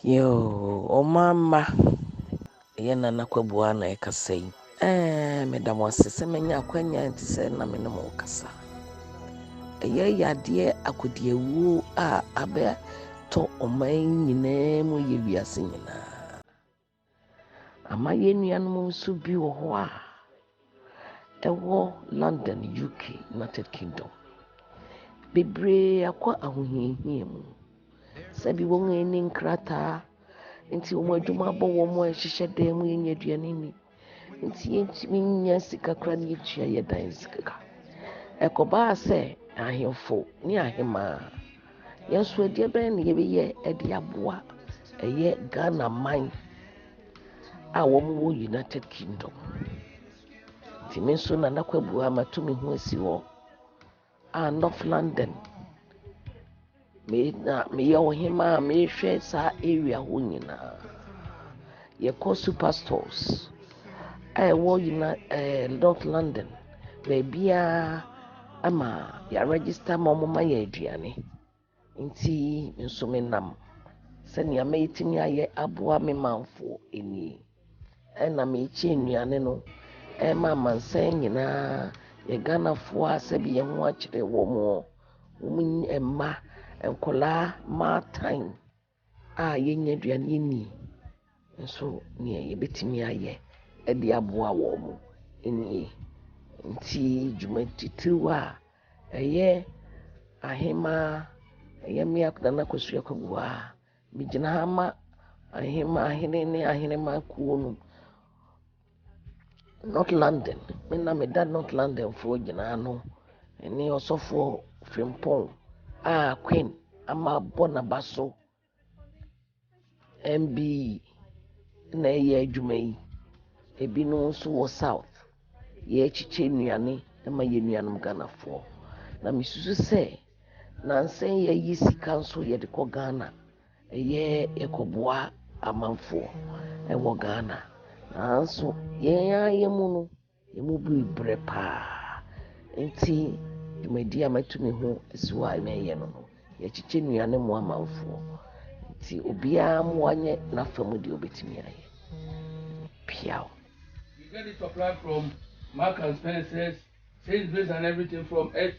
Yo, o mama, Nana Kwabua na ekasa yi. Madam wase se menya akwanya nti se na me no mo kasa. Yade akodie wu a abe to oman nyina mu ye wiase nyina. Ama ye nuanom nso bi wo ho a ewo London, UK, United Kingdom. Bebre akwa ahohiahia mu. Sabi won eni nkrata nti wo adwuma bɔ wo mo ehyehyɛ dan mu yenya aduane ni. Nti yentimi nya sika kra ne yetua ye dan sika. Ekoba sɛ ahemfo ne ahema yenso adie bɛn ne yebɛyɛ ɛde aboa ɛyɛ Ghana man a wo mo United Kingdom. Nti me nso Nana Kwabua matumi ho asi hɔ a North London me ye ohema me hwɛ sa area ho nyina. Ye call superstores wo North London baabia ama ya register ma ma ya aduane nti nso me nam sɛ nea mɛtimi ayɛ aboa me manfo eni na me chi nnuane no ma mansan nyina ye Ghanafo a sɛ bi ye ho akyere wo mo emma enkola matan a yenya aduane ni nso nea yebetimi ayɛ ɛde aboa wo mo eni nti dwumatitiw a ɛyɛ ahema ɛyɛ me Nana Akosua Kwabua me gyina ha ma ahene ne ahenema kuo no North London me na me da North London fo gyina no ene osofo Frimpong a Queen ama bona baso MB na ɛyɛ adwuma yi ebi no nso wɔ South ye chiche nnuane ma ye nuanom Ghanafo na misusu sɛ nansen ye yi sika nso ye de kɔ Ghana ɛyɛ ekoboa amanfo ɛwɔ Ghana nanso ye mu no ye mu bi bre pa nti dwumadi a matumi ho asiwa ɛyɛ no ye chiche nnuane mu amanfo nti obia mo anye na famu de obetimi ayɛ piao. You get it supplied from Mark and Spencer's, Sainsbury's and everything from SS.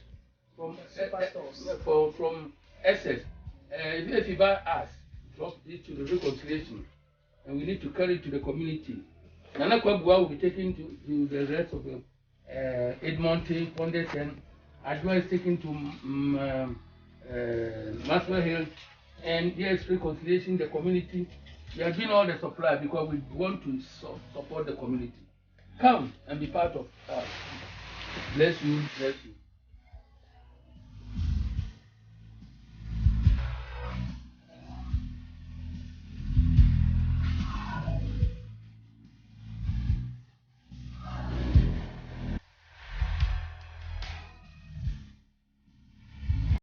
If you buy us, trust it to the reconciliation, and we need to carry it to the community. Nana Kwabua will be taken to the rest of the Edmonton, Pondesen. Adwa is taken to Maxwell Hill, and yes, reconciliation, the community. We are doing all the supply because we want to support the community. Come and be part of us. Bless you, bless you.